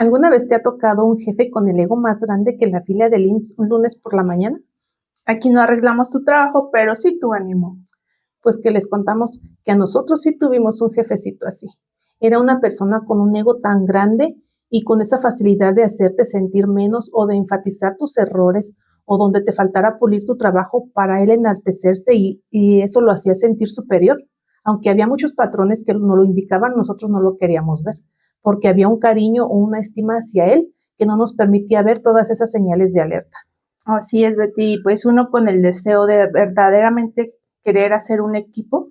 ¿Alguna vez te ha tocado un jefe con el ego más grande que la fila del IMSS un lunes por la mañana? Aquí no arreglamos tu trabajo, pero sí tu ánimo. Pues que les contamos que a nosotros sí tuvimos un jefecito así. Era una persona con un ego tan grande y con esa facilidad de hacerte sentir menos o de enfatizar tus errores o donde te faltara pulir tu trabajo para él enaltecerse y eso lo hacía sentir superior. Aunque había muchos patrones que nos lo indicaban, nosotros no lo queríamos ver, porque había un cariño o una estima hacia él que no nos permitía ver todas esas señales de alerta. Así es, Betty, pues uno con el deseo de verdaderamente querer hacer un equipo,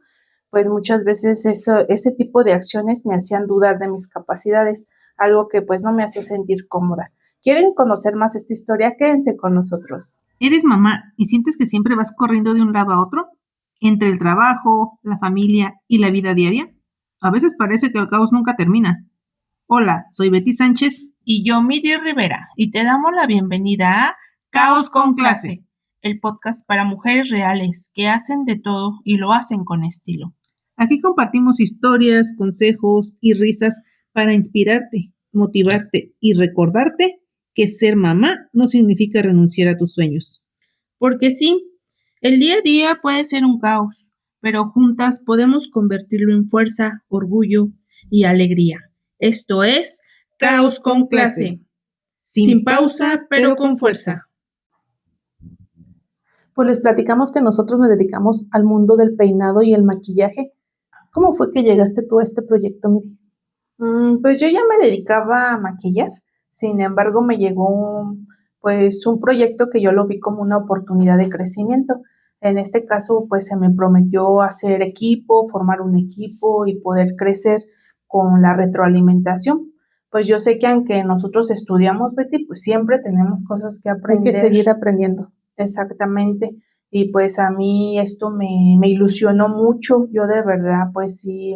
pues muchas veces ese tipo de acciones me hacían dudar de mis capacidades, algo que pues no me hacía sentir cómoda. ¿Quieren conocer más esta historia? Quédense con nosotros. ¿Eres mamá y sientes que siempre vas corriendo de un lado a otro? ¿Entre el trabajo, la familia y la vida diaria? A veces parece que el caos nunca termina. Hola, soy Betty Sánchez. Y yo, Miri Rivera, y te damos la bienvenida a Caos con Clase, el podcast para mujeres reales que hacen de todo y lo hacen con estilo. Aquí compartimos historias, consejos y risas para inspirarte, motivarte y recordarte que ser mamá no significa renunciar a tus sueños. Porque sí, el día a día puede ser un caos, pero juntas podemos convertirlo en fuerza, orgullo y alegría. Esto es Caos con Clase. Sin pausa, pero con fuerza. Pues les platicamos que nosotros nos dedicamos al mundo del peinado y el maquillaje. ¿Cómo fue que llegaste tú a este proyecto, Miri? Pues yo ya me dedicaba a maquillar, sin embargo me llegó un proyecto que yo lo vi como una oportunidad de crecimiento. En este caso, pues se me prometió hacer equipo, formar un equipo y poder crecer con la retroalimentación. Pues yo sé que aunque nosotros estudiamos, Betty, pues siempre tenemos cosas que aprender. Hay que seguir aprendiendo. Exactamente. Y pues a mí esto me ilusionó mucho. Yo de verdad, pues sí,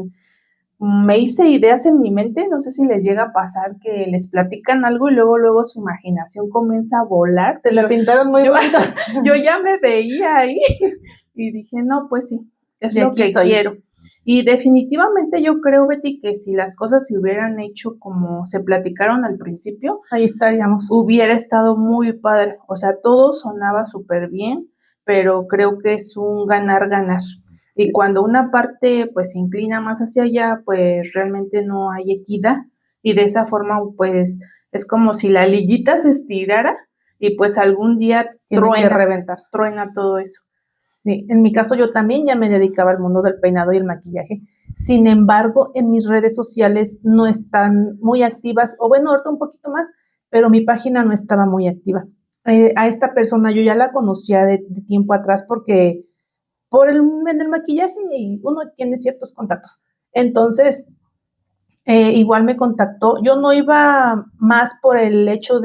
me hice ideas en mi mente. No sé si les llega a pasar que les platican algo y luego su imaginación comienza a volar. Te la pintaron muy bonita. Yo ya me veía ahí y dije, no, pues sí, es De lo aquí que soy. quiero. Y definitivamente yo creo, Betty, que si las cosas se hubieran hecho como se platicaron al principio, Ahí estaríamos. hubiera estado muy padre. O sea, todo sonaba súper bien, pero creo que es un ganar-ganar. Y cuando una parte pues se inclina más hacia allá, pues realmente no hay equidad. Y de esa forma, pues es como si la liguita se estirara y pues algún día Tiene que reventar. truena todo eso. Sí, en mi caso yo también ya me dedicaba al mundo del peinado y el maquillaje. Sin embargo, en mis redes sociales no están muy activas, o bueno, ahorita un poquito más, pero mi página no estaba muy activa. A esta persona yo ya la conocía de tiempo atrás porque por en el maquillaje y uno tiene ciertos contactos. Entonces, igual me contactó. Yo no iba más por el hecho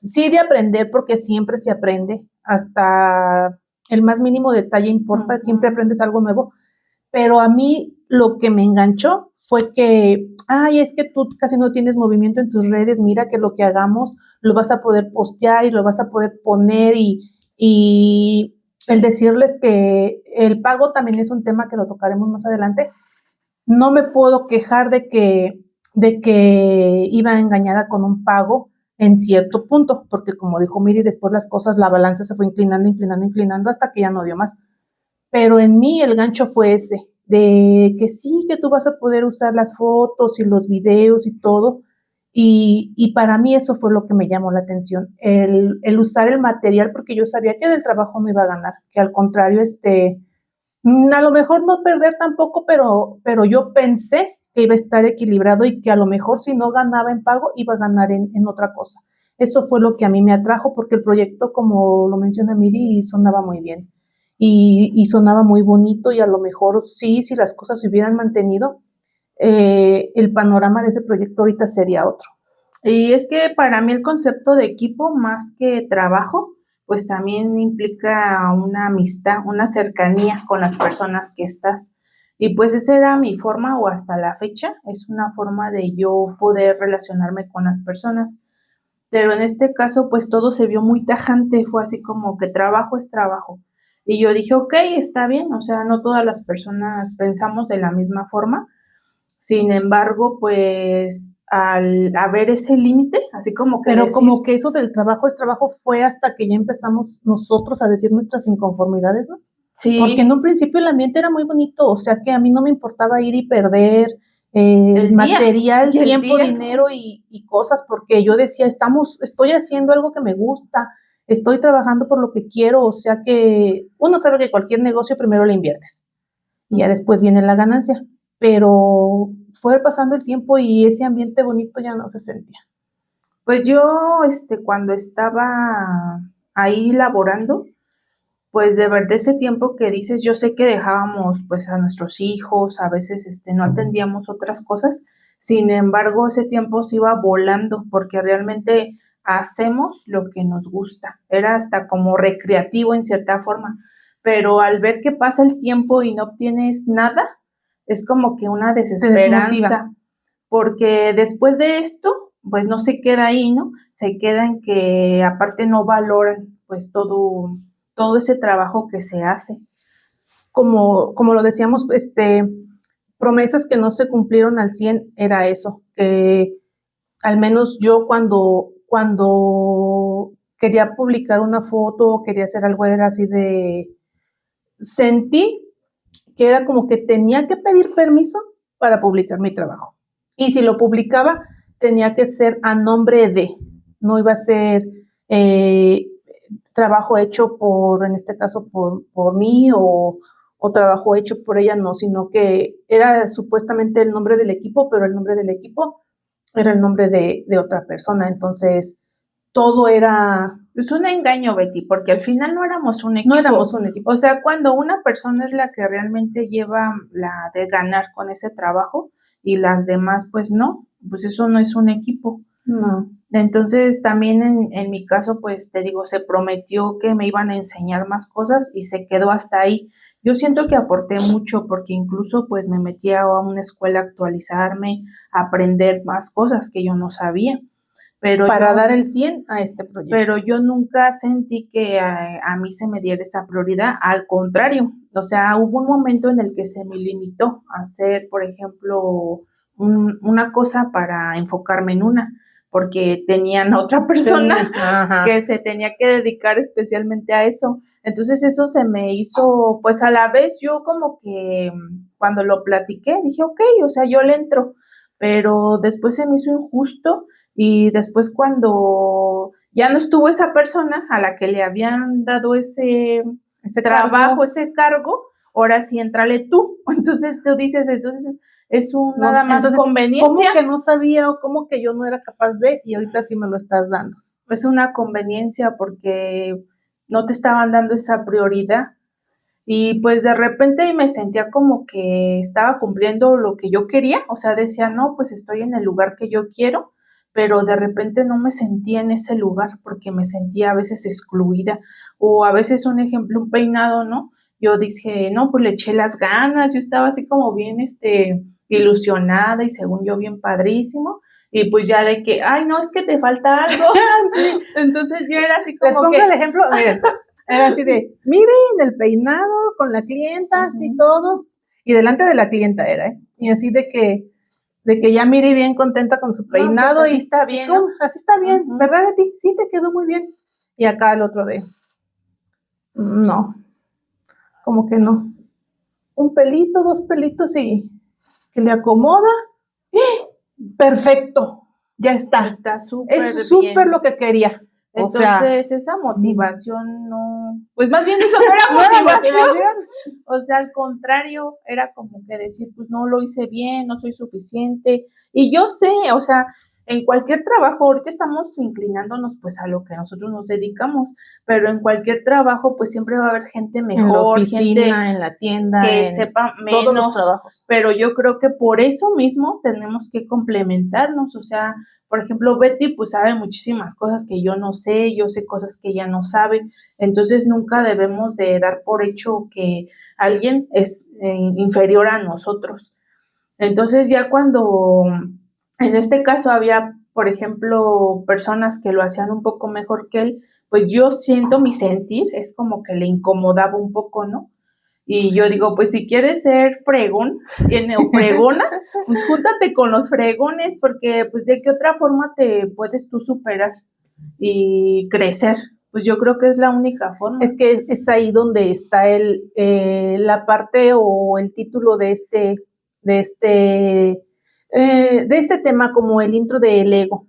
sí, de aprender, porque siempre se aprende, hasta el más mínimo detalle importa, siempre aprendes algo nuevo, pero a mí lo que me enganchó fue que, ay, es que tú casi no tienes movimiento en tus redes, mira que lo que hagamos lo vas a poder postear y lo vas a poder poner y el decirles que el pago también es un tema que lo tocaremos más adelante. No me puedo quejar de que iba engañada con un pago en cierto punto, porque como dijo Miri, después las cosas, la balanza se fue inclinando hasta que ya no dio más. Pero en mí el gancho fue ese, de que sí, que tú vas a poder usar las fotos y los videos y todo. Y para mí eso fue lo que me llamó la atención, el usar el material, porque yo sabía que del trabajo no iba a ganar, que al contrario, a lo mejor no perder tampoco, pero yo pensé que iba a estar equilibrado y que a lo mejor si no ganaba en pago, iba a ganar en otra cosa. Eso fue lo que a mí me atrajo, porque el proyecto, como lo menciona Miri, sonaba muy bien y sonaba muy bonito, y a lo mejor sí, si las cosas se hubieran mantenido, el panorama de ese proyecto ahorita sería otro. Y es que para mí el concepto de equipo, más que trabajo, pues también implica una amistad, una cercanía con las personas que estás. Y pues esa era mi forma, o hasta la fecha, es una forma de yo poder relacionarme con las personas. Pero en este caso, pues todo se vio muy tajante, fue así como que trabajo es trabajo. Y yo dije, ok, está bien, o sea, no todas las personas pensamos de la misma forma. Sin embargo, pues a ver ese límite, así como que Pero decir, como que eso del trabajo es trabajo fue hasta que ya empezamos nosotros a decir nuestras inconformidades, ¿no? Porque sí, en un principio el ambiente era muy bonito, o sea que a mí no me importaba ir y perder el día material, y el tiempo, día. dinero y cosas, porque yo decía, estoy haciendo algo que me gusta, estoy trabajando por lo que quiero, o sea que uno sabe que cualquier negocio primero le inviertes y ya después viene la ganancia, pero fue pasando el tiempo y ese ambiente bonito ya no se sentía. Pues yo, cuando estaba ahí laborando, pues de verdad ese tiempo que dices, yo sé que dejábamos pues a nuestros hijos, a veces no atendíamos otras cosas, sin embargo ese tiempo se iba volando porque realmente hacemos lo que nos gusta, era hasta como recreativo en cierta forma, pero al ver que pasa el tiempo y no obtienes nada, es como que una Te desmotiva. desesperanza, porque después de esto, pues no se queda ahí, ¿no? Se queda en que aparte no valoran pues todo ese trabajo que se hace. Como lo decíamos, promesas que no se cumplieron al 100 era eso, que al menos yo cuando quería publicar una foto o quería hacer algo era así sentí que era como que tenía que pedir permiso para publicar mi trabajo. Y si lo publicaba, tenía que ser a nombre de, no iba a ser eh, trabajo hecho en este caso, por mí o trabajo hecho por ella, no, sino que era supuestamente el nombre del equipo, pero el nombre del equipo era el nombre de otra persona. Entonces, todo era... Es un engaño, Betty, porque al final no éramos un equipo. No éramos un equipo. O sea, cuando una persona es la que realmente lleva la de ganar con ese trabajo y las demás, pues no, pues eso no es un equipo. No. Entonces, también en mi caso, pues te digo, se prometió que me iban a enseñar más cosas y se quedó hasta ahí. Yo siento que aporté mucho porque incluso pues me metí a una escuela a actualizarme, a aprender más cosas que yo no sabía. Pero Para yo, dar el 100 a este proyecto. pero yo nunca sentí que a mí se me diera esa prioridad, al contrario, o sea, hubo un momento en el que se me limitó a hacer, por ejemplo, una cosa para enfocarme en una, porque tenían otra persona que se tenía que dedicar especialmente a eso. Entonces eso se me hizo, pues a la vez yo como que cuando lo platiqué dije, ok, o sea, yo le entro, pero después se me hizo injusto y después cuando ya no estuvo esa persona a la que le habían dado ese trabajo, ese cargo, ahora sí entrale tú. Entonces tú dices, entonces es nada más entonces, conveniencia. ¿cómo que no sabía o cómo que yo no era capaz de y ahorita sí me lo estás dando? Es una conveniencia porque no te estaban dando esa prioridad. Y pues de repente me sentía como que estaba cumpliendo lo que yo quería, o sea, decía, no, pues estoy en el lugar que yo quiero, pero de repente no me sentía en ese lugar porque me sentía a veces excluida o a veces un ejemplo, un peinado, ¿no? Yo dije, no, pues le eché las ganas, yo estaba así como bien, ilusionada y según yo bien padrísimo. Y pues ya de que, ay, no, es que te falta algo. Sí. Entonces yo era así como Les pongo que... el ejemplo, miren, era así de, miren el peinado con la clienta, así todo, y delante de la clienta era, y así de que ya Miri bien contenta con su peinado. No, pues así está bien, ¿no? Así está bien, ¿verdad, Betty? Sí, te quedó muy bien. Y acá el otro de, no, como que no. Un pelito, dos pelitos y que le acomoda. ¡Ah! Perfecto, ya está. Está súper Es súper bien. lo que quería. Entonces, esa motivación no, pues más bien eso no era ¿no era motivación. O sea, al contrario, era como que decir, pues no lo hice bien, no soy suficiente. Y yo sé, o sea, en cualquier trabajo, ahorita estamos inclinándonos pues a lo que nosotros nos dedicamos, pero en cualquier trabajo pues siempre va a haber gente mejor, en la oficina, gente en la tienda, que en sepa todos los menos, trabajos. pero yo creo que por eso mismo tenemos que complementarnos, o sea, por ejemplo, Betty pues sabe muchísimas cosas que yo no sé, yo sé cosas que ella no sabe, entonces nunca debemos de dar por hecho que alguien es inferior a nosotros. Entonces ya cuando en este caso había, por ejemplo, personas que lo hacían un poco mejor que él, pues yo siento mi sentir, es como que le incomodaba un poco, ¿no? Y yo digo, pues si quieres ser fregón o fregona, pues júntate con los fregones, porque pues de qué otra forma te puedes tú superar y crecer. Pues yo creo que es la única forma. Es que es ahí donde está la parte o el título de este, de este tema, como el intro del ego,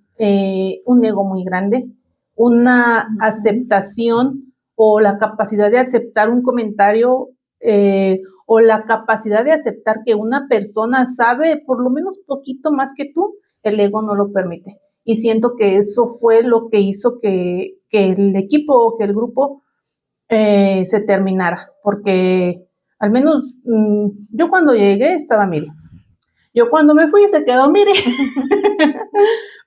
un ego muy grande, una aceptación o la capacidad de aceptar un comentario, o la capacidad de aceptar que una persona sabe por lo menos poquito más que tú, el ego no lo permite. Y siento que eso fue lo que hizo que el equipo o que el grupo se terminara, porque al menos yo cuando llegué estaba Miri. Yo cuando me fui se quedó Miri,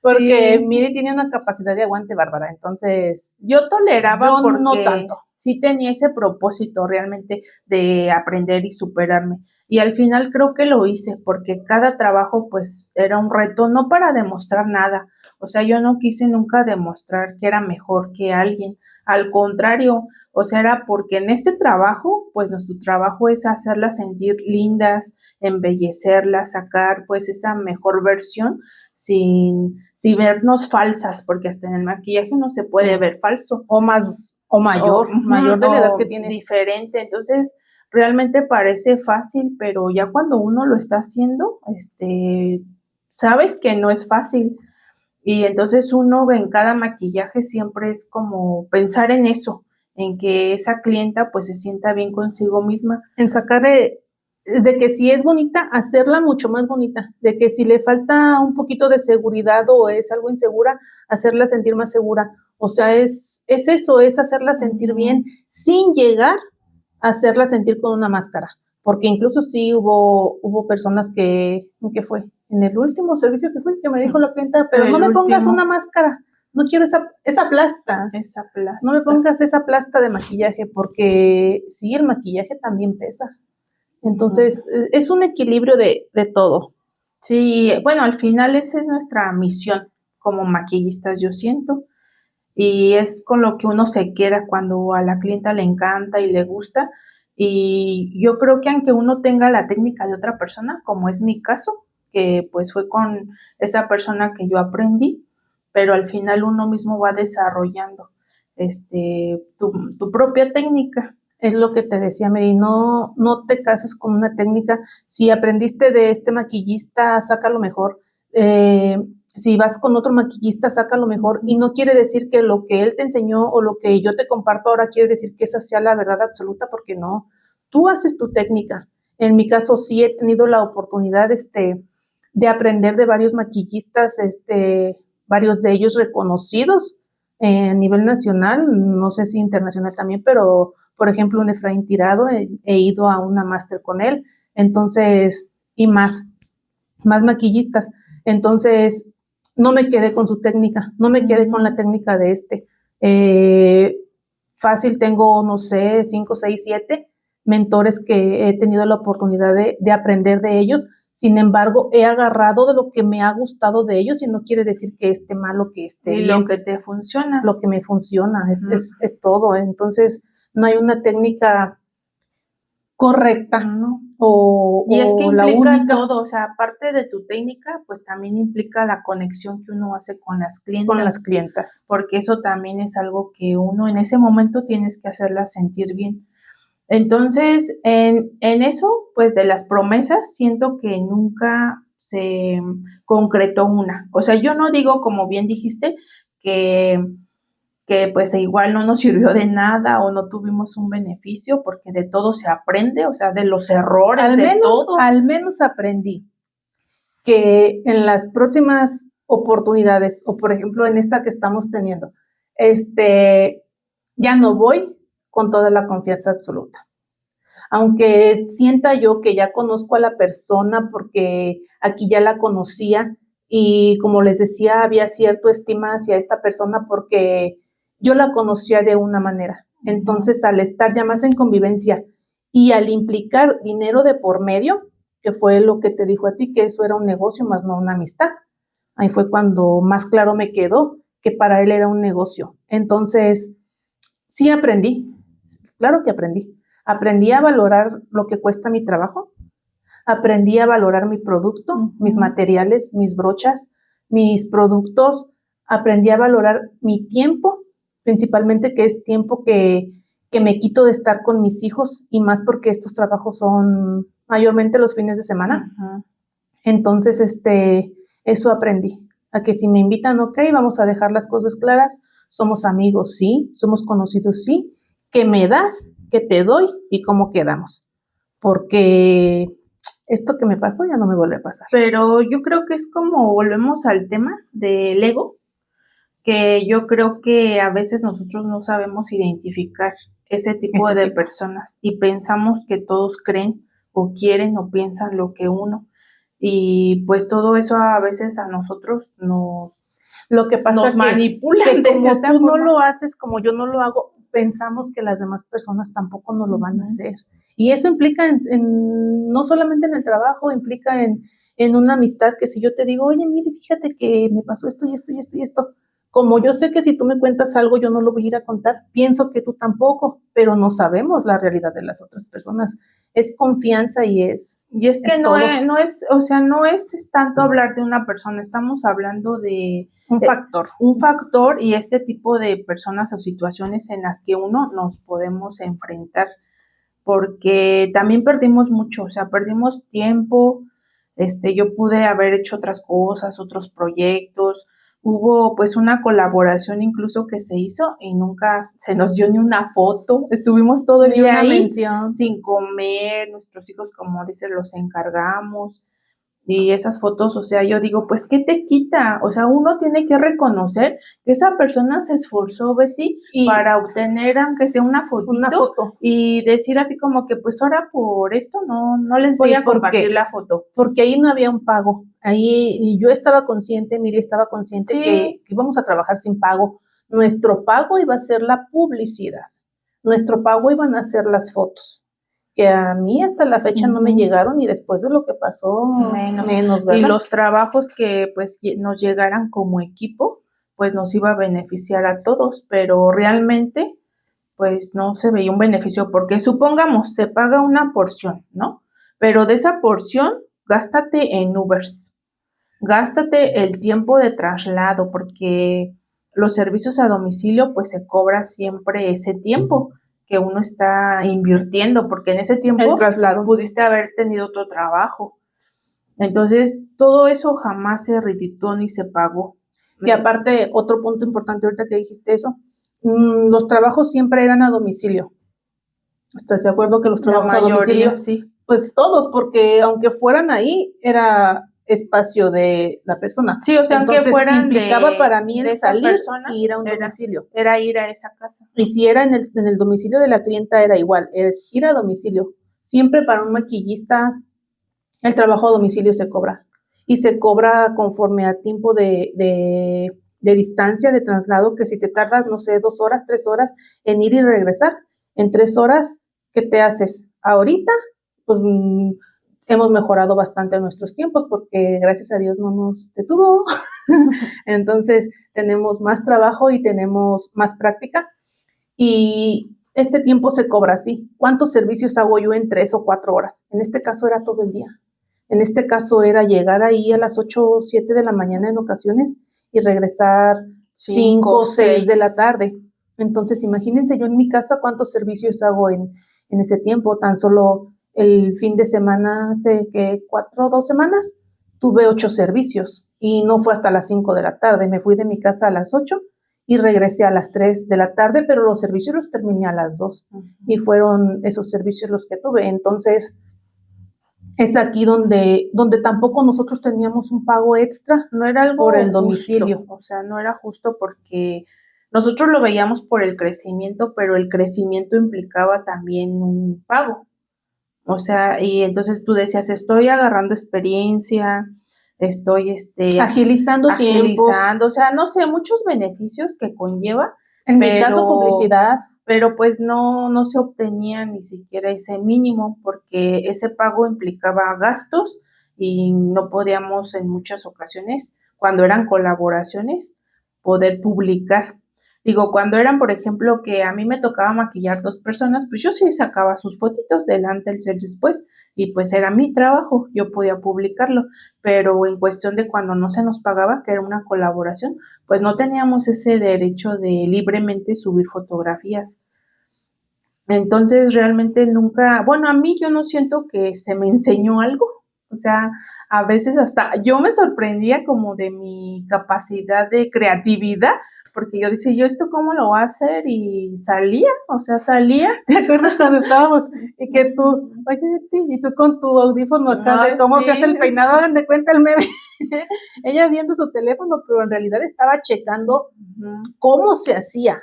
porque sí. Miri tiene una capacidad de aguante bárbara, entonces yo toleraba yo porque no tanto. Sí tenía ese propósito realmente de aprender y superarme. Y al final creo que lo hice porque cada trabajo pues era un reto, no para demostrar nada. O sea, yo no quise nunca demostrar que era mejor que alguien. Al contrario, o sea, era porque en este trabajo, pues nuestro trabajo es hacerlas sentir lindas, embellecerlas, sacar pues esa mejor versión sin vernos falsas, porque hasta en el maquillaje no se puede ver falso. O más, o mayor de la edad que tienes. Diferente, entonces realmente parece fácil, pero ya cuando uno lo está haciendo, sabes que no es fácil. Y entonces uno en cada maquillaje siempre es como pensar en eso, en que esa clienta pues se sienta bien consigo misma. En sacar de que si es bonita, hacerla mucho más bonita, de que si le falta un poquito de seguridad o es algo insegura, hacerla sentir más segura. O sea, es eso, es hacerla sentir bien, sin llegar a hacerla sentir con una máscara. Porque incluso sí hubo personas que fue en el último servicio que fui, que me dijo la clienta, pero no me pongas una máscara, no quiero esa plasta. Esa plasta. No me pongas esa plasta de maquillaje, porque sí, el maquillaje también pesa. Entonces, es un equilibrio de todo. Sí, bueno, al final esa es nuestra misión como maquillistas, yo siento. Y es con lo que uno se queda cuando a la clienta le encanta y le gusta. Y yo creo que aunque uno tenga la técnica de otra persona, como es mi caso, que pues fue con esa persona que yo aprendí, pero al final uno mismo va desarrollando tu propia técnica. Es lo que te decía, Mary, no te cases con una técnica. Si aprendiste de este maquillista, saca lo mejor. Si vas con otro maquillista, saca lo mejor. Y no quiere decir que lo que él te enseñó o lo que yo te comparto ahora quiere decir que esa sea la verdad absoluta, porque no. Tú haces tu técnica. En mi caso sí he tenido la oportunidad de aprender de varios maquillistas, varios de ellos reconocidos a nivel nacional, no sé si internacional también, pero por ejemplo un Efraín Tirado, he ido a una máster con él, entonces, y más maquillistas, entonces no me quedé con su técnica, no me quedé con la técnica de fácil tengo, no sé, 5, 6, 7 mentores que he tenido la oportunidad de aprender de ellos. Sin embargo, he agarrado de lo que me ha gustado de ellos y no quiere decir que esté mal o que esté bien. Lo que te funciona. Lo que me funciona, es todo. Entonces, no hay una técnica correcta, ¿no? Y es que implica todo, o sea, aparte de tu técnica, pues también implica la conexión que uno hace con las clientas. Con las clientas. Porque eso también es algo que uno en ese momento tienes que hacerlas sentir bien. Entonces, en eso, pues de las promesas, siento que nunca se concretó una. O sea, yo no digo, como bien dijiste, que pues igual no nos sirvió de nada o no tuvimos un beneficio, porque de todo se aprende, o sea, de los errores, al menos aprendí que en las próximas oportunidades, o por ejemplo en esta que estamos teniendo, ya no voy con toda la confianza absoluta. Aunque sienta yo que ya conozco a la persona porque aquí ya la conocía y como les decía, había cierta estima hacia esta persona porque yo la conocía de una manera. Entonces, al estar ya más en convivencia y al implicar dinero de por medio, que fue lo que te dijo a ti, que eso era un negocio más no una amistad, ahí fue cuando más claro me quedó que para él era un negocio. Entonces, sí aprendí, claro que aprendí. Aprendí a valorar lo que cuesta mi trabajo, aprendí a valorar mi producto, mis materiales, mis brochas, mis productos, aprendí a valorar mi tiempo, principalmente que es tiempo que me quito de estar con mis hijos y más porque estos trabajos son mayormente los fines de semana. Entonces, eso aprendí, a que si me invitan, ok, vamos a dejar las cosas claras, somos amigos, sí, somos conocidos, sí, ¿qué me das? ¿Qué te doy? ¿Y cómo quedamos? Porque esto que me pasó ya no me vuelve a pasar. Pero yo creo que es como volvemos al tema del ego, que yo creo que a veces nosotros no sabemos identificar ese tipo de personas y pensamos que todos creen o quieren o piensan lo que uno. Y pues todo eso a veces a nosotros lo que pasa nos manipulan que como tú no lo haces, como yo no lo hago, pensamos que las demás personas tampoco no lo van a hacer. Y eso implica no solamente en el trabajo, implica en una amistad, que si yo te digo, oye, mire, fíjate que me pasó esto y esto y esto y esto, como yo sé que si tú me cuentas algo yo no lo voy a ir a contar, pienso que tú tampoco, pero no sabemos la realidad de las otras personas. Es confianza y es que no es, o sea, no es tanto hablar de una persona, estamos hablando de un factor y este tipo de personas o situaciones en las que uno nos podemos enfrentar, porque también perdimos mucho, o sea, perdimos tiempo, yo pude haber hecho otras cosas, otros proyectos. Hubo pues una colaboración incluso que se hizo y nunca se nos dio ni una foto. Estuvimos todo el día ahí sin comer, nuestros hijos, como dice, los encargamos. Y esas fotos, o sea, yo digo, pues, ¿qué te quita? O sea, uno tiene que reconocer que esa persona se esforzó, Betty, para obtener, aunque sea una foto, y decir así como que, pues, ahora por esto no les voy a compartir la foto. Porque ahí no había un pago. Ahí yo estaba consciente, Miri estaba consciente que íbamos a trabajar sin pago. Nuestro pago iba a ser la publicidad. Nuestro pago iban a ser las fotos, que a mí hasta la fecha no me llegaron y después de lo que pasó, menos, ¿verdad? Y los trabajos que pues nos llegaran como equipo, pues nos iba a beneficiar a todos, pero realmente pues no se veía un beneficio porque supongamos se paga una porción, ¿no? Pero de esa porción, gástate en Ubers, gástate el tiempo de traslado porque los servicios a domicilio pues se cobra siempre ese tiempo que uno está invirtiendo, porque en ese tiempo el traslado pudiste haber tenido otro trabajo. Entonces, todo eso jamás se redituó ni se pagó. Y aparte, otro punto importante ahorita que dijiste eso, los trabajos siempre eran a domicilio. ¿Estás de acuerdo que los trabajos a domicilio? Sí. Pues todos, porque aunque fueran ahí, era espacio de la persona. Sí, o sea, entonces, aunque fueran implicaba para mí el salir persona, y ir a un domicilio. Era ir a esa casa. Y si era en el domicilio de la clienta, era igual, es ir a domicilio. Siempre para un maquillista, el trabajo a domicilio se cobra. Y se cobra conforme a tiempo de distancia, de traslado, que si te tardas, no sé, 2 horas, 3 horas en ir y regresar, en 3 horas, ¿qué te haces? Ahorita, pues hemos mejorado bastante nuestros tiempos porque gracias a Dios no nos detuvo. Entonces tenemos más trabajo y tenemos más práctica y este tiempo se cobra así. ¿Cuántos servicios hago yo en 3 o 4 horas? En este caso era todo el día. En este caso era llegar ahí a las 8 o 7 de la mañana en ocasiones y regresar 5 o 6 de la tarde. Entonces, imagínense yo en mi casa cuántos servicios hago en ese tiempo. Tan solo el fin de semana, hace que 4 o 2 semanas, tuve 8 servicios y no fue hasta las 5 de la tarde. Me fui de mi casa a las 8 y regresé a las 3 de la tarde, pero los servicios los terminé a las 2 y fueron esos servicios los que tuve. Entonces, es aquí donde tampoco nosotros teníamos un pago extra, no era algo por el domicilio. Justo, o sea, no era justo porque nosotros lo veíamos por el crecimiento, pero el crecimiento implicaba también un pago. O sea, y entonces tú decías, estoy agarrando experiencia, estoy agilizando tiempos, o sea, no sé, muchos beneficios que conlleva. En mi caso, publicidad. Pero pues no se obtenía ni siquiera ese mínimo porque ese pago implicaba gastos y no podíamos en muchas ocasiones, cuando eran colaboraciones, poder publicar. Digo, cuando eran, por ejemplo, que a mí me tocaba maquillar 2 personas, pues yo sí sacaba sus fotitos delante y después, y pues era mi trabajo, yo podía publicarlo, pero en cuestión de cuando no se nos pagaba, que era una colaboración, pues no teníamos ese derecho de libremente subir fotografías. Entonces, realmente nunca, bueno, a mí yo no siento que se me enseñó algo. O sea, a veces hasta yo me sorprendía como de mi capacidad de creatividad, porque yo decía, ¿yo esto cómo lo voy a hacer? Y salía, o sea, salía. ¿Te acuerdas cuando estábamos y que tú, oye, y tú con tu audífono acá Ay, de cómo se hace sí. el peinado? Hagan de cuenta el meme. Ella viendo su teléfono, pero en realidad estaba checando cómo se hacía.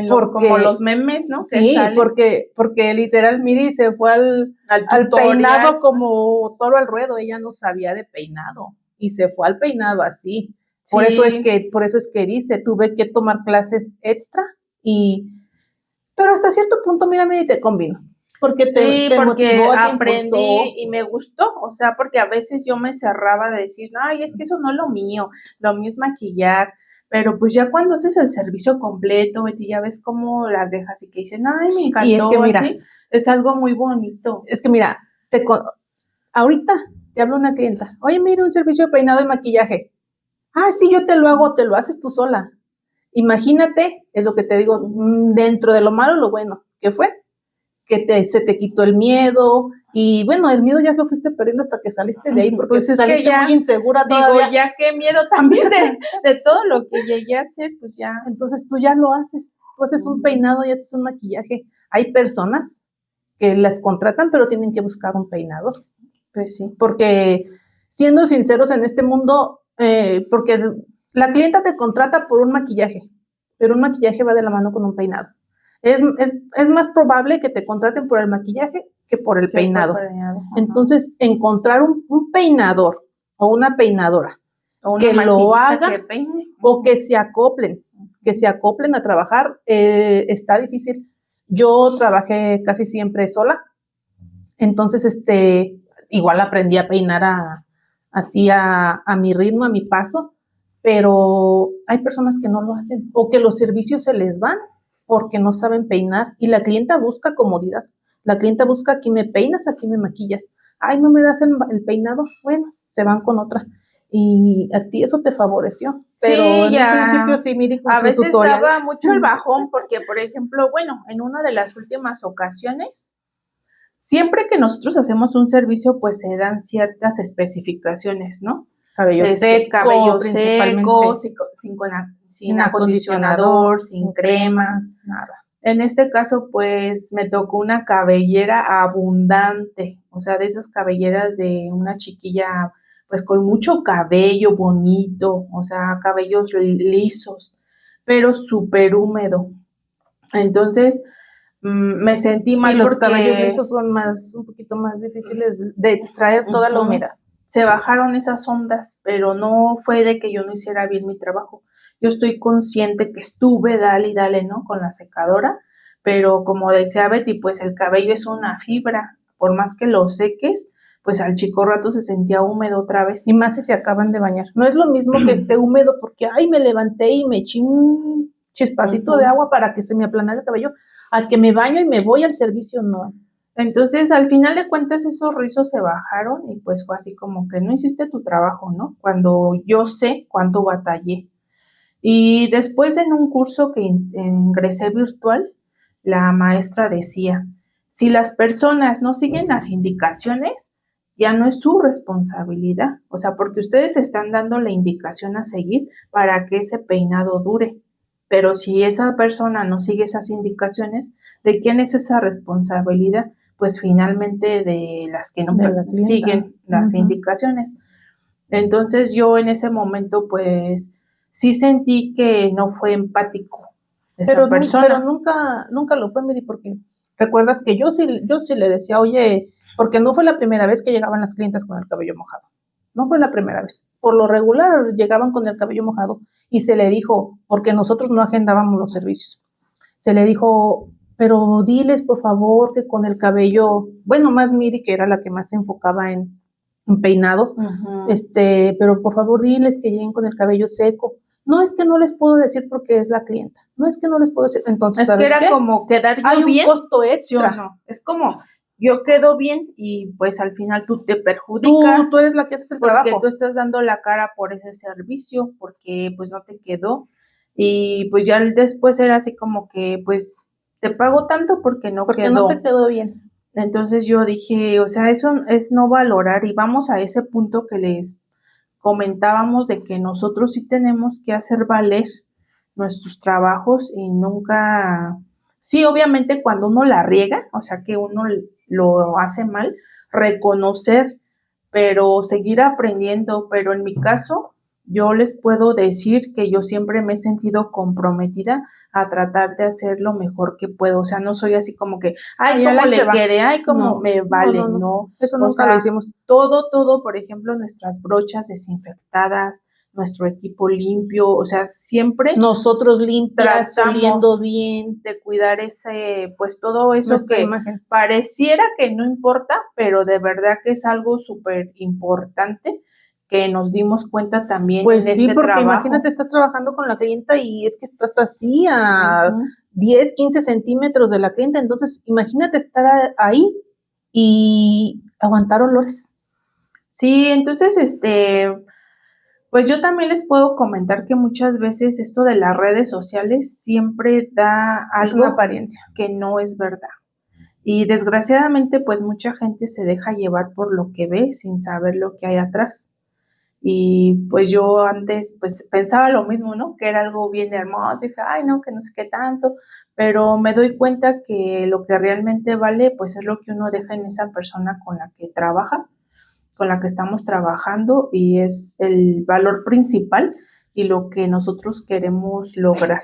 Como los memes, ¿no? Que Sí, salen porque literal Miri se fue al tutorial. peinado como toro al ruedo. Ella no sabía de peinado y se fue al peinado así. Por Sí. eso es que dice, tuve que tomar clases extra pero hasta cierto punto, mira, te combino. Porque Sí, te porque motivó, te aprendí impulsó. y me gustó, o sea, porque a veces yo me cerraba de decir, ay, es que eso no es lo mío es maquillar, pero pues ya cuando haces el servicio completo, Betty, ya ves cómo las dejas y que dicen, ay, me encantó, Y es que mira, así, es algo muy bonito. es que mira, ahorita te habla una clienta, oye, mira, un servicio de peinado y maquillaje. Ah, sí, yo te lo hago, te lo haces tú sola. Imagínate, es lo que te digo, dentro de lo malo, lo bueno, ¿qué fue? Que se te quitó el miedo, y bueno, el miedo ya lo fuiste perdiendo hasta que saliste de ahí, porque Pues es que saliste ya, muy insegura digo, todavía. ya qué miedo también de todo lo que llegué a hacer, pues ya. Entonces tú ya lo haces, tú haces un peinado y haces un maquillaje. Hay personas que las contratan, pero tienen que buscar un peinador. Pues sí. Porque, siendo sinceros en este mundo, porque la clienta te contrata por un maquillaje, pero un maquillaje va de la mano con un peinado. Es más probable que te contraten por el maquillaje que por el peinado. Entonces, encontrar un peinador o una peinadora o una que lo haga que peine. O que se acoplen a trabajar, está difícil. Yo trabajé casi siempre sola, entonces igual aprendí a peinar así a mi ritmo, a mi paso, pero hay personas que no lo hacen o que los servicios se les van porque no saben peinar y la clienta busca comodidad. La clienta busca, aquí me peinas, aquí me maquillas. Ay, no me das el peinado, bueno, se van con otra. Y a ti eso te favoreció. Pero sí, en ya, un principio sí, Miri, con a su veces tutorial. daba mucho el bajón porque, por ejemplo, bueno, en una de las últimas ocasiones, siempre que nosotros hacemos un servicio, pues se dan ciertas especificaciones, ¿no? Cabello Cabello principalmente. seco, sin acondicionador, sin cremas, nada. En este caso, pues me tocó una cabellera abundante, o sea, de esas cabelleras de una chiquilla, pues con mucho cabello bonito, o sea, cabellos lisos, pero súper húmedo. Entonces, me sentí mal Y los porque cabellos lisos son un poquito más difíciles de extraer toda la humedad. se bajaron esas ondas, pero no fue de que yo no hiciera bien mi trabajo. Yo estoy consciente que estuve dale y dale, ¿no? Con la secadora, pero como decía Betty, pues el cabello es una fibra, por más que lo seques, pues al chico rato se sentía húmedo otra vez. Y más si se acaban de bañar. No es lo mismo que esté húmedo porque, ay, me levanté y me eché un chispacito de agua para que se me aplanara el cabello, a que me baño y me voy al servicio, no. Entonces, al final de cuentas, esos rizos se bajaron y pues fue así como que no hiciste tu trabajo, ¿no? Cuando yo sé cuánto batallé. Y después en un curso que ingresé virtual, la maestra decía, si las personas no siguen las indicaciones, ya no es su responsabilidad. O sea, porque ustedes están dando la indicación a seguir para que ese peinado dure. Pero si esa persona no sigue esas indicaciones, ¿de quién es esa responsabilidad? Pues finalmente de las que no siguen las indicaciones. Entonces yo en ese momento pues sí sentí que no fue empático esa persona. Pero nunca lo fue, Miri, porque recuerdas que yo sí le decía, oye, porque no fue la primera vez que llegaban las clientas con el cabello mojado. No fue la primera vez. Por lo regular llegaban con el cabello mojado y se le dijo, porque nosotros no agendábamos los servicios, se le dijo, pero diles por favor que con el cabello, bueno, más Miri, que era la que más se enfocaba en peinados, pero por favor diles que lleguen con el cabello seco. No es que no les puedo decir porque es la clienta, no es que no les puedo decir, entonces, Es que ¿sabes era qué? como quedar yo Hay bien, un costo ¿sí o extra. no? Es como yo quedo bien y pues al final tú te Tú perjudicas eres la que haces el porque trabajo. tú estás dando la cara por ese servicio, porque pues no te quedó. Y pues ya después era así como que pues te pago tanto porque no Porque no te quedó. quedó bien. Entonces yo dije, o sea, eso es no valorar y vamos a ese punto que les comentábamos de que nosotros sí tenemos que hacer valer nuestros trabajos y nunca, sí, obviamente cuando uno la riega, o sea, que uno lo hace mal, reconocer, pero seguir aprendiendo, pero en mi caso, yo les puedo decir que yo siempre me he sentido comprometida a tratar de hacer lo mejor que puedo, o sea, no soy así como que, ay, Ay, cómo ala, se le va. quede, ay, cómo No, me vale, no. no, Eso o nunca lo sea, hicimos. todo, por ejemplo, nuestras brochas desinfectadas, nuestro equipo limpio, o sea, siempre Nosotros limpias, tratamos oliendo bien, de cuidar ese, pues todo eso nuestra que imagen. pareciera que no importa, pero de verdad que es algo súper importante que nos dimos cuenta también Pues en sí, este porque trabajo. imagínate, estás trabajando con la clienta y es que estás así a Ujú. 10, 15 centímetros de la clienta, entonces imagínate estar ahí y aguantar olores. Sí, entonces, pues yo también les puedo comentar que muchas veces esto de las redes sociales siempre da Es una algo apariencia. que no es verdad. Y desgraciadamente, pues mucha gente se deja llevar por lo que ve sin saber lo que hay atrás. Y pues yo antes pues pensaba lo mismo, ¿no? Que era algo bien hermoso, dije, ay, no, que no sé qué tanto, pero me doy cuenta que lo que realmente vale pues es lo que uno deja en esa persona con la que trabaja, con la que estamos trabajando y es el valor principal y lo que nosotros queremos lograr.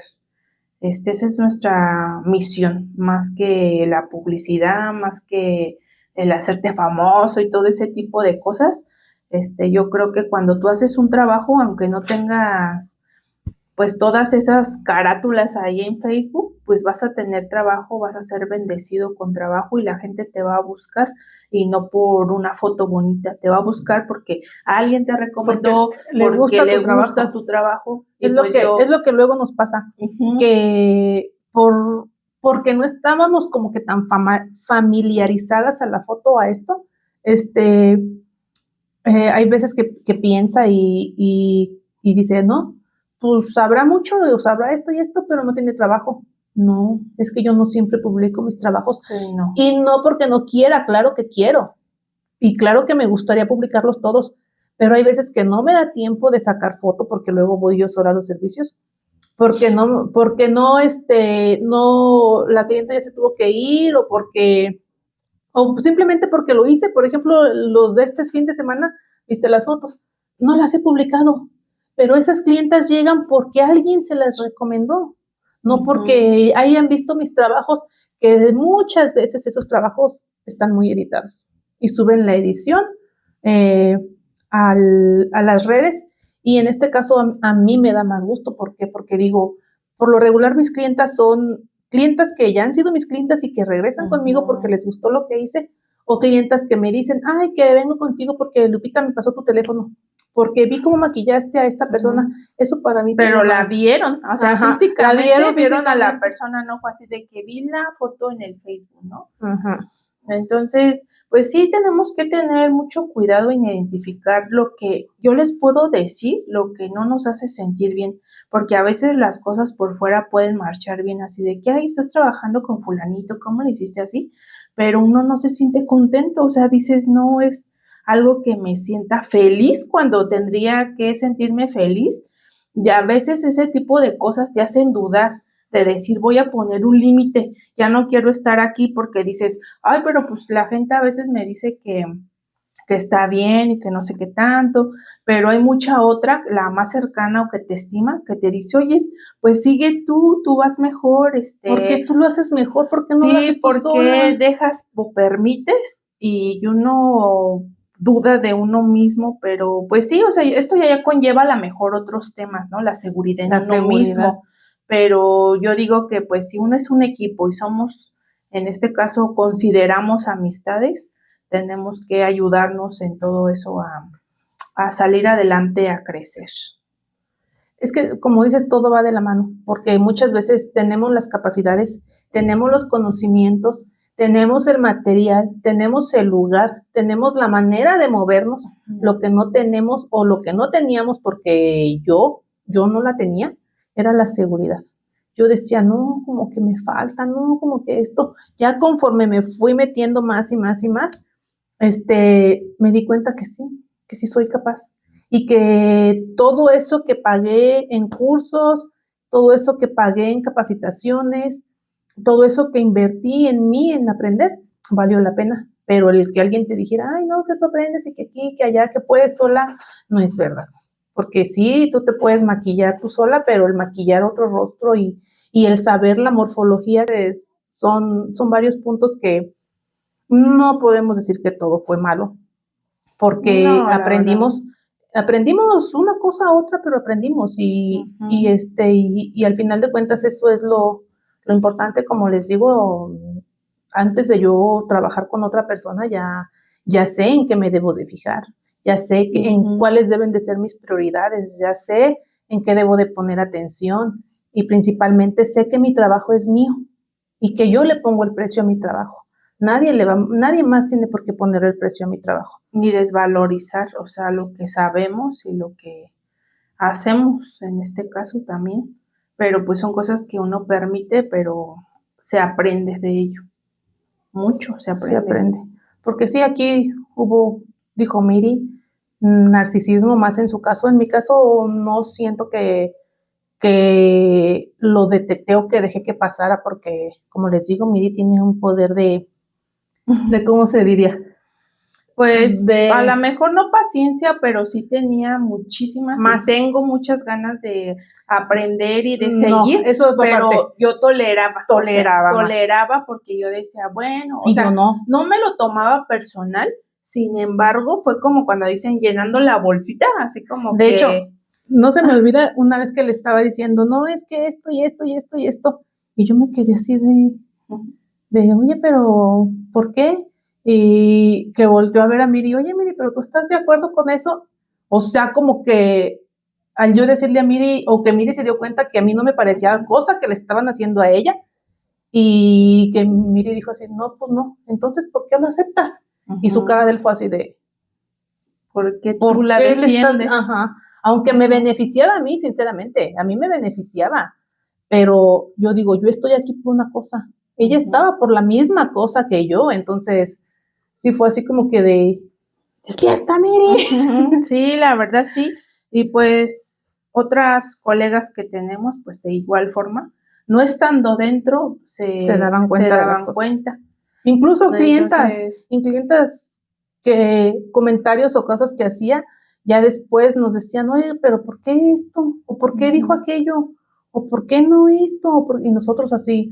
Esa es nuestra misión, más que la publicidad, más que el hacerte famoso y todo ese tipo de cosas. Yo creo que cuando tú haces un trabajo, aunque no tengas pues todas esas carátulas ahí en Facebook, pues vas a tener trabajo, vas a ser bendecido con trabajo y la gente te va a buscar y no por una foto bonita, te va a buscar porque alguien te recomendó, le gusta le tu trabajo. gusta tu trabajo y Es pues es lo que luego nos pasa, que porque no estábamos como que tan familiarizadas a la foto, a esto, hay veces que piensa y dice, no, pues sabrá mucho, o sabrá esto y esto, pero no tiene trabajo. No, es que yo no siempre publico mis trabajos. sí, no. Y no porque no quiera, claro que quiero. Y claro que me gustaría publicarlos todos, pero hay veces que no me da tiempo de sacar foto porque luego voy yo sola a los servicios. Porque no, no, la cliente ya se tuvo que ir o simplemente porque lo hice, por ejemplo, los de este fin de semana, viste las fotos, no las he publicado, pero esas clientas llegan porque alguien se las recomendó, no porque hayan visto mis trabajos, que muchas veces esos trabajos están muy editados y suben la edición eh, a las redes y en este caso a mí me da más gusto, ¿por qué? Porque digo, por lo regular mis clientas son clientas que ya han sido mis clientas y que regresan conmigo porque les gustó lo que hice, o clientas que me dicen, ay, que vengo contigo porque Lupita me pasó tu teléfono, porque vi cómo maquillaste a esta persona, eso para mí. Pero la vieron, o sea, Ajá, físicamente la vieron a la físicamente. persona, no fue así de que vi la foto en el Facebook, ¿no? Ajá. Entonces, pues sí tenemos que tener mucho cuidado en identificar lo que yo les puedo decir, lo que no nos hace sentir bien, porque a veces las cosas por fuera pueden marchar bien así de que, ay, estás trabajando con fulanito, ¿cómo le hiciste así? Pero uno no se siente contento, o sea, dices, no es algo que me sienta feliz cuando tendría que sentirme feliz. Y a veces ese tipo de cosas te hacen dudar de decir, voy a poner un límite, ya no quiero estar aquí porque dices, ay, pero pues la gente a veces me dice que está bien y que no sé qué tanto, pero hay mucha otra, la más cercana o que te estima, que te dice, oye, pues sigue tú vas mejor, Porque tú lo haces mejor, ¿por qué no sí, lo haces tú porque sola? dejas o permites y uno duda de uno mismo, pero pues sí, o sea, esto ya conlleva a lo mejor otros temas, ¿no? La seguridad en La uno seguridad. mismo, pero yo digo que pues si uno es un equipo y somos, en este caso, consideramos amistades, tenemos que ayudarnos en todo eso a salir adelante, a crecer. Es que, como dices, todo va de la mano, porque muchas veces tenemos las capacidades, tenemos los conocimientos, tenemos el material, tenemos el lugar, tenemos la manera de movernos, lo que no tenemos o lo que no teníamos porque yo no la tenía, era la seguridad. Yo decía, no, como que me falta, no, como que esto, ya conforme me fui metiendo más y más y más, me di cuenta que sí soy capaz y que todo eso que pagué en cursos, todo eso que pagué en capacitaciones, todo eso que invertí en mí, en aprender, valió la pena. Pero el que alguien te dijera, ay, no, que tú aprendes y que aquí, que allá, que puedes sola, no es verdad. Porque sí, tú te puedes maquillar tú sola, pero el maquillar otro rostro y el saber la morfología son varios puntos que no podemos decir que todo fue malo, porque No, la verdad. aprendimos una cosa a otra, pero aprendimos y al final de cuentas eso es lo importante, como les digo, antes de yo trabajar con otra persona ya sé en qué me debo de fijar, ya sé en cuáles deben de ser mis prioridades, ya sé en qué debo de poner atención y principalmente sé que mi trabajo es mío y que yo le pongo el precio a mi trabajo. Nadie más tiene por qué poner el precio a mi trabajo. Ni desvalorizar, o sea, lo que sabemos y lo que hacemos en este caso también, pero pues son cosas que uno permite, pero se aprende de ello. Mucho se aprende. Se aprende. Porque sí, aquí dijo Miri, narcisismo más en su caso. En mi caso no siento que lo detecté o que dejé que pasara porque, como les digo, Miri tiene un poder de ¿cómo se diría? Pues a lo mejor no paciencia, pero sí tenía muchísimas, más. Y tengo muchas ganas de aprender y de seguir, eso es pero yo toleraba. Toleraba porque yo decía, bueno, y yo no. No me lo tomaba personal, sin embargo, fue como cuando dicen llenando la bolsita, así como de hecho, no se me olvida una vez que le estaba diciendo, no, es que esto y esto y esto y esto, y yo me quedé así oye, pero ¿por qué? Y que volteó a ver a Miri, oye Miri, pero ¿tú estás de acuerdo con eso? O sea, como que al yo decirle a Miri, o que Miri se dio cuenta que a mí no me parecía cosa que le estaban haciendo a ella, y que Miri dijo así, no, pues no, entonces, ¿por qué lo aceptas? Y su cara de él fue así de, porque tú la defiendes. Ajá. Aunque me beneficiaba a mí, sinceramente, a mí me beneficiaba, pero yo digo, yo estoy aquí por una cosa, ella estaba por la misma cosa que yo, entonces sí fue así como que de, despierta, Miri. Sí, la verdad sí, y pues otras colegas que tenemos, pues de igual forma, no estando dentro, se daban cuenta de las cosas. Incluso clientas que comentarios o cosas que hacía, ya después nos decían, oye, pero ¿por qué esto? ¿O por qué dijo aquello? ¿O por qué no esto? Y nosotros así,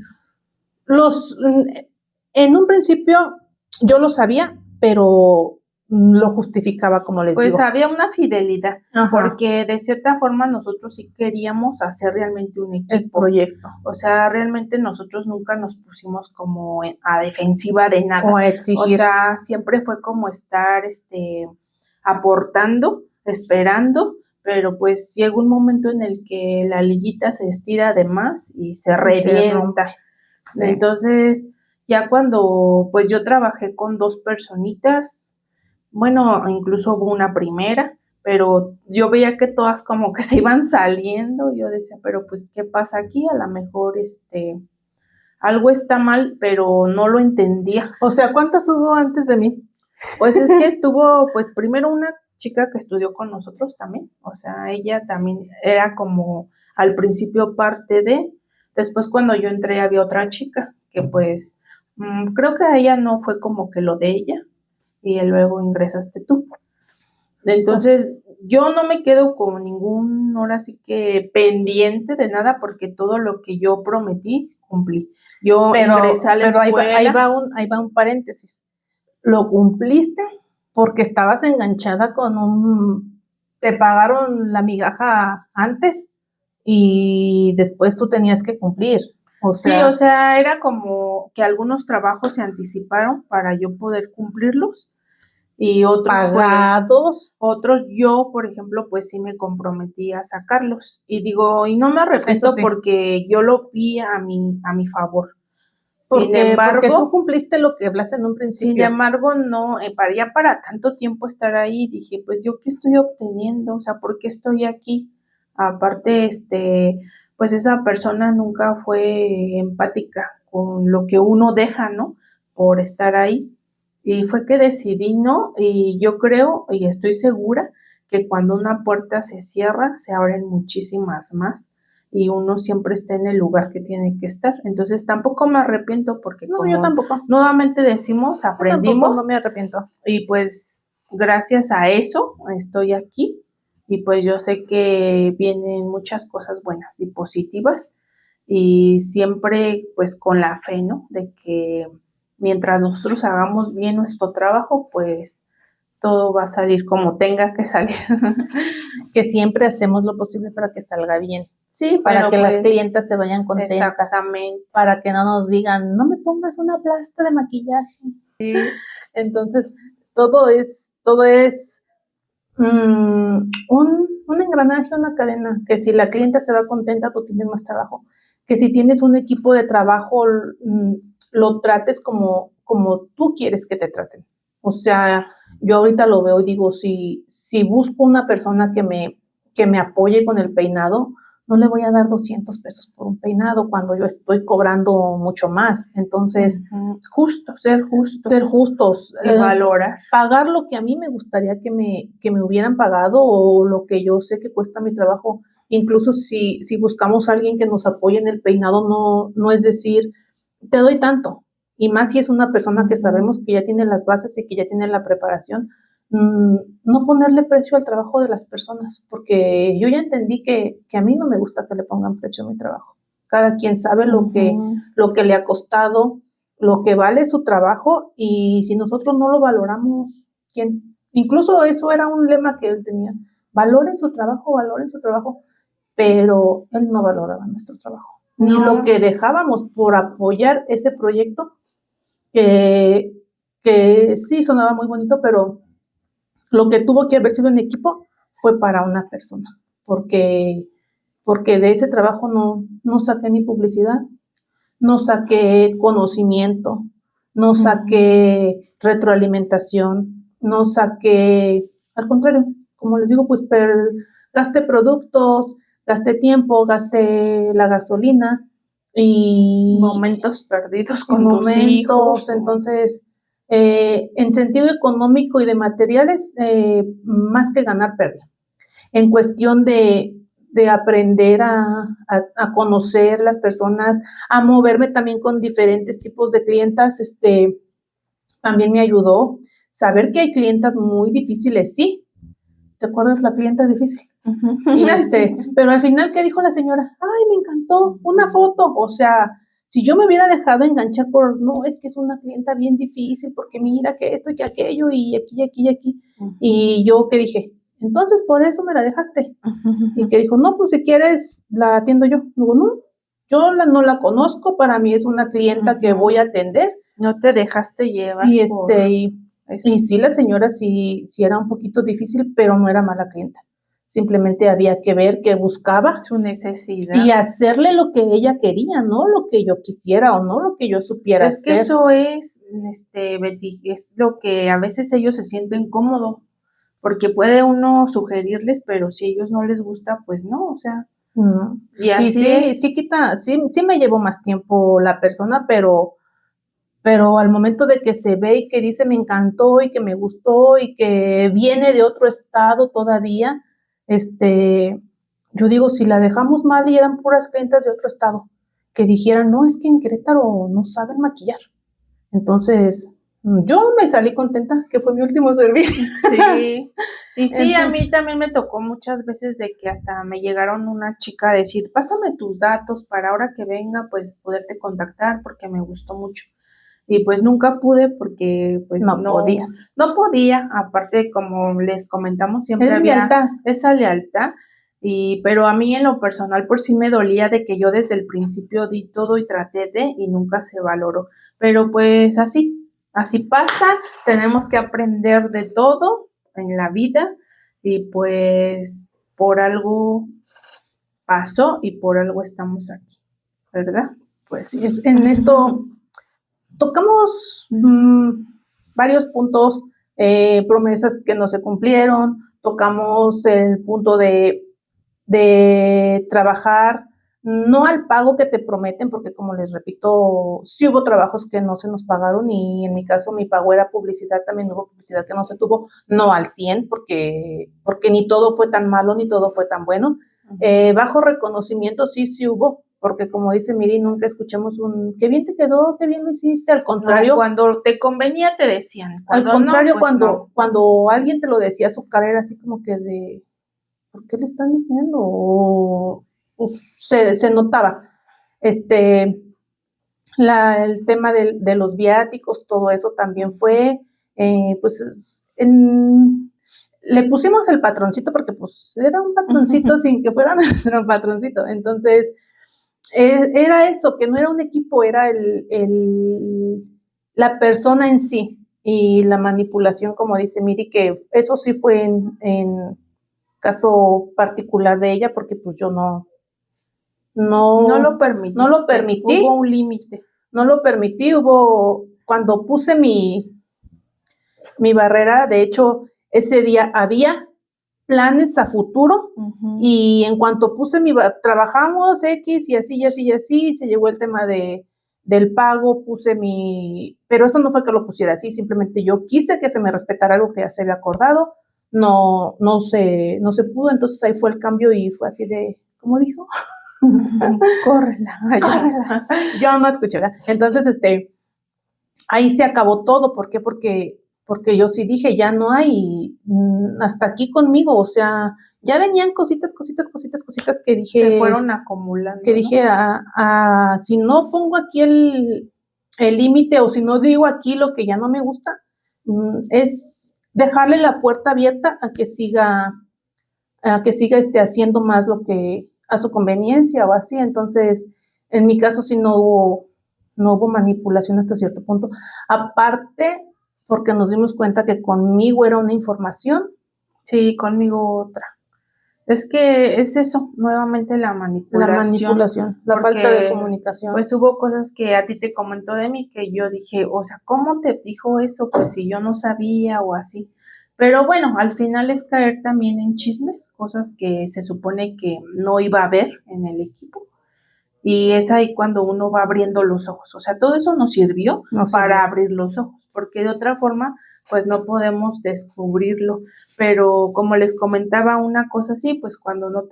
en un principio yo lo sabía, pero lo justificaba, como les digo. Pues había una fidelidad, porque de cierta forma nosotros sí queríamos hacer realmente un equipo. El proyecto. O sea, realmente nosotros nunca nos pusimos como a defensiva de nada. O a exigir. O sea, siempre fue como estar aportando, esperando, pero pues llega un momento en el que la liguita se estira de más y se revienta. Sí. Entonces, ya cuando pues yo trabajé con 2 personitas, bueno, incluso hubo una primera, pero yo veía que todas como que se iban saliendo, yo decía, pero pues, ¿qué pasa aquí? A lo mejor, algo está mal, pero no lo entendía. O sea, ¿cuántas hubo antes de mí? Pues es que estuvo, pues primero una chica que estudió con nosotros también, o sea, ella también era como al principio parte de, después cuando yo entré había otra chica que pues, creo que a ella no fue como que lo de ella, y luego ingresaste tú. Entonces, yo no me quedo con ningún, ahora sí que pendiente de nada, porque todo lo que yo prometí, cumplí. Yo ingresé a la escuela. Ahí va un paréntesis. Lo cumpliste porque estabas enganchada te pagaron la migaja antes y después tú tenías que cumplir. O sea, era como que algunos trabajos se anticiparon para yo poder cumplirlos. y otros pues, pagados. otros yo, por ejemplo, pues sí me comprometí a sacarlos. Y digo, y no me arrepiento Eso sí. porque yo lo vi a mi favor. Porque tú cumpliste lo que hablaste en un sin principio. embargo, no, para tanto tiempo estar ahí, dije, pues yo qué estoy obteniendo, o sea, ¿por qué estoy aquí? Aparte, pues esa persona nunca fue empática con lo que uno deja, ¿no? Por estar ahí. Y fue que decidí, ¿no? Y yo creo y estoy segura que cuando una puerta se cierra, se abren muchísimas más y uno siempre está en el lugar que tiene que estar. Entonces tampoco me arrepiento porque No, como yo tampoco. nuevamente decimos, Yo aprendimos tampoco, no me arrepiento. y pues gracias a eso estoy aquí y pues yo sé que vienen muchas cosas buenas y positivas y siempre pues con la fe, ¿no? De que mientras nosotros hagamos bien nuestro trabajo, pues todo va a salir como tenga que salir. Que siempre hacemos lo posible para que salga bien. Sí, Para pero que las pues, clientas se vayan contentas. exactamente. Para que no nos digan, no me pongas una plasta de maquillaje. Sí. Entonces, todo es un engranaje, una cadena, que si la clienta se va contenta, tú tienes más trabajo. Que si tienes un equipo de trabajo, lo trates como tú quieres que te traten. O sea, yo ahorita lo veo y digo, si busco una persona que me apoye con el peinado, no le voy a dar 200 pesos por un peinado cuando yo estoy cobrando mucho más. Entonces, ser justos. Y valorar. Pagar lo que a mí me gustaría que me hubieran pagado o lo que yo sé que cuesta mi trabajo. Incluso si buscamos a alguien que nos apoye en el peinado, no es decir, te doy tanto. Y más si es una persona que sabemos que ya tiene las bases y que ya tiene la preparación, no ponerle precio al trabajo de las personas, porque yo ya entendí que a mí no me gusta que le pongan precio a mi trabajo. Cada quien sabe lo que le ha costado, lo que vale su trabajo, y si nosotros no lo valoramos, ¿quién? Incluso eso era un lema que él tenía, valoren su trabajo, pero él no valoraba nuestro trabajo, ni lo que dejábamos por apoyar ese proyecto, que sí sonaba muy bonito, pero lo que tuvo que haber sido en equipo fue para una persona, porque de ese trabajo no saqué ni publicidad, no saqué conocimiento, no saqué retroalimentación, no saqué, al contrario, como les digo, pues gasté productos, gasté tiempo, gasté la gasolina y momentos perdidos con tus hijos. Entonces, en sentido económico y de materiales, más que ganar, perdí. En cuestión de aprender a conocer las personas, a moverme también con diferentes tipos de clientas, también me ayudó. Saber que hay clientas muy difíciles, sí. ¿Te acuerdas la clienta difícil? Y pero al final, ¿qué dijo la señora? Ay, me encantó, una foto. O sea, si yo me hubiera dejado enganchar no, es que es una clienta bien difícil, porque mira que esto y que aquello, y aquí. Y yo, ¿qué dije? Entonces, por eso me la dejaste. Y que dijo, no, pues si quieres, la atiendo yo. Digo, no, yo no la conozco, para mí es una clienta que voy a atender. No te dejaste llevar. Y sí, la señora sí era un poquito difícil, pero no era mala clienta. Simplemente había que ver qué buscaba. Su necesidad. Y hacerle lo que ella quería, no lo que yo quisiera o no lo que yo supiera hacer. Es que eso es, Betty, es lo que a veces ellos se sienten cómodos, porque puede uno sugerirles, pero si a ellos no les gusta, pues no, o sea. Y así sí me llevó más tiempo la persona, pero al momento de que se ve y que dice me encantó y que me gustó y que viene de otro estado todavía, yo digo, si la dejamos mal y eran puras clientas de otro estado, que dijeran, no, es que en Querétaro no saben maquillar. Entonces, yo me salí contenta, que fue mi último servicio. Sí, y sí, a mí también me tocó muchas veces de que hasta me llegaron una chica a decir, pásame tus datos para ahora que venga, pues poderte contactar porque me gustó mucho. Y pues nunca pude porque pues no podías. No podía, aparte como les comentamos siempre había esa lealtad, pero a mí en lo personal por sí me dolía de que yo desde el principio di todo y traté y nunca se valoró, pero pues así así pasa, tenemos que aprender de todo en la vida y pues por algo pasó y por algo estamos aquí, ¿verdad? Pues sí, en esto tocamos varios puntos, promesas que no se cumplieron, tocamos el punto de trabajar no al pago que te prometen, porque como les repito, sí hubo trabajos que no se nos pagaron y en mi caso mi pago era publicidad, también hubo publicidad que no se tuvo, no al 100, porque ni todo fue tan malo ni todo fue tan bueno. Bajo reconocimiento sí hubo, porque como dice Miri, nunca escuchamos qué bien te quedó, qué bien lo hiciste, al contrario. No, cuando te convenía te decían. Al contrario, no, pues cuando alguien te lo decía, su cara era así como que de, ¿por qué le están diciendo? O se notaba. El tema de los viáticos, todo eso también fue, pues, le pusimos el patroncito porque pues era un patroncito sin que fuera nuestro patroncito. Entonces, era eso, que no era un equipo, era la persona en sí y la manipulación, como dice Miri, que eso sí fue en caso particular de ella, porque pues yo no lo permití. No lo permití. Hubo un límite. No lo permití, cuando puse mi barrera, de hecho, ese día había planes a futuro, y en cuanto puse trabajamos X y así, se llegó el tema del pago, pero esto no fue que lo pusiera así, simplemente yo quise que se me respetara algo que ya se había acordado, no se pudo, entonces ahí fue el cambio y fue así de, ¿cómo dijo? Córrela. Yo no escuché, ¿verdad? Entonces, ahí se acabó todo. ¿Por qué? Porque yo sí dije, ya no hay, hasta aquí conmigo, o sea, ya venían cositas que dije. Se fueron acumulando. Que dije, si no pongo aquí el límite, o si no digo aquí lo que ya no me gusta, es dejarle la puerta abierta a que siga haciendo más lo que a su conveniencia o así. Entonces, en mi caso sí no hubo manipulación hasta cierto punto. Aparte, porque nos dimos cuenta que conmigo era una información. Sí, conmigo otra. Es que es eso, nuevamente la manipulación. La falta de comunicación. Pues hubo cosas que a ti te comentó de mí que yo dije, o sea, ¿cómo te dijo eso? Pues si yo no sabía o así. Pero bueno, al final es caer también en chismes, cosas que se supone que no iba a haber en el equipo. Y es ahí cuando uno va abriendo los ojos. O sea, todo eso nos sirvió para abrir los ojos, porque de otra forma, pues no podemos descubrirlo. Pero como les comentaba, una cosa así, pues cuando no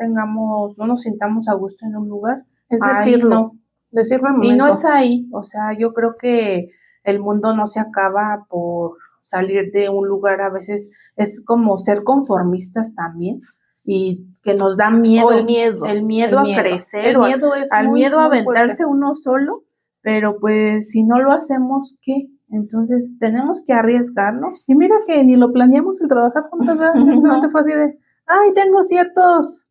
nos sintamos a gusto en un lugar, es decirlo al momento. Y no es ahí. O sea, yo creo que el mundo no se acaba por salir de un lugar. A veces es como ser conformistas también, y que nos da miedo. El miedo a crecer. El miedo es al miedo a aventarse fuerte. Uno solo, pero pues si no lo hacemos, ¿qué? Entonces tenemos que arriesgarnos. Y mira que ni lo planeamos el trabajar juntas, no te fue así de, ay, tengo ciertos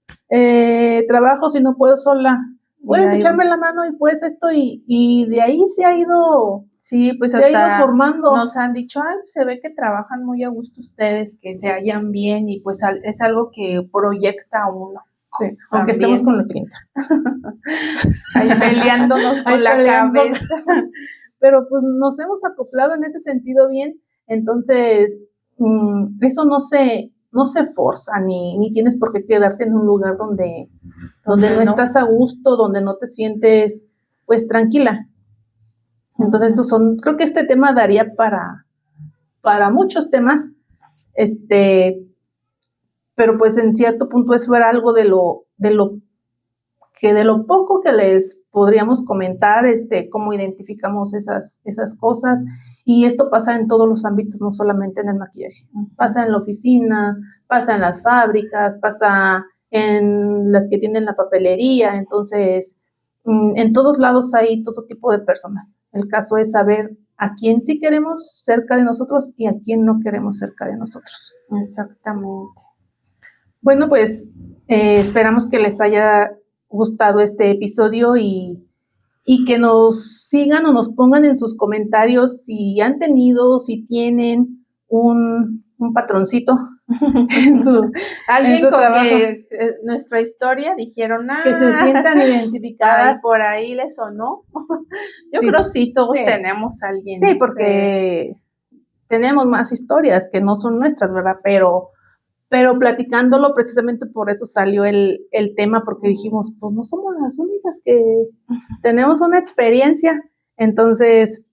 trabajos y no puedo sola. Puedes echarme la mano y pues esto, y de ahí se ha ido. Sí, pues se ha ido formando. Nos han dicho, ay, se ve que trabajan muy a gusto ustedes, que se hallan bien, y pues es algo que proyecta a uno. Sí, aunque estemos con la clienta. Ahí peleándonos con la cabeza. Pero pues nos hemos acoplado en ese sentido bien, entonces eso no se forza, ni tienes por qué quedarte en un lugar donde no estás a gusto, donde no te sientes pues tranquila. Entonces creo que este tema daría para muchos temas, pero pues en cierto punto eso era algo de lo poco que les podríamos comentar, cómo identificamos esas cosas. Y esto pasa en todos los ámbitos, no solamente en el maquillaje. Pasa en la oficina, pasa en las fábricas, pasa en las que tienen la papelería. Entonces, en todos lados hay todo tipo de personas. El caso es saber a quién sí queremos cerca de nosotros y a quién no queremos cerca de nosotros. Exactamente. Bueno, pues esperamos que les haya gustado este episodio y y que nos sigan o nos pongan en sus comentarios si han tenido, si tienen un patroncito en su, Alguien en su con trabajo, que nuestra historia dijeron, que se sientan ay, identificadas. por ahí le sonó. Yo Sí, creo sí, todos sí. tenemos a alguien. Sí, porque tenemos más historias que no son nuestras, ¿verdad? Pero platicándolo, precisamente por eso salió el tema, porque dijimos, pues no somos las únicas que tenemos una experiencia. Entonces,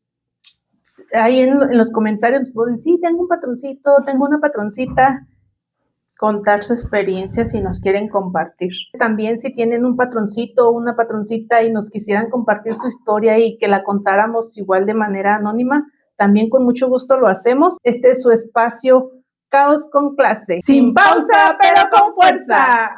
ahí en los comentarios nos ponen, sí, tengo un patroncito, tengo una patroncita. Contar su experiencia si nos quieren compartir. También si tienen un patroncito o una patroncita y nos quisieran compartir su historia y que la contáramos igual de manera anónima, también con mucho gusto lo hacemos. Este es su espacio Caos con Clase. Sin pausa, pero con fuerza.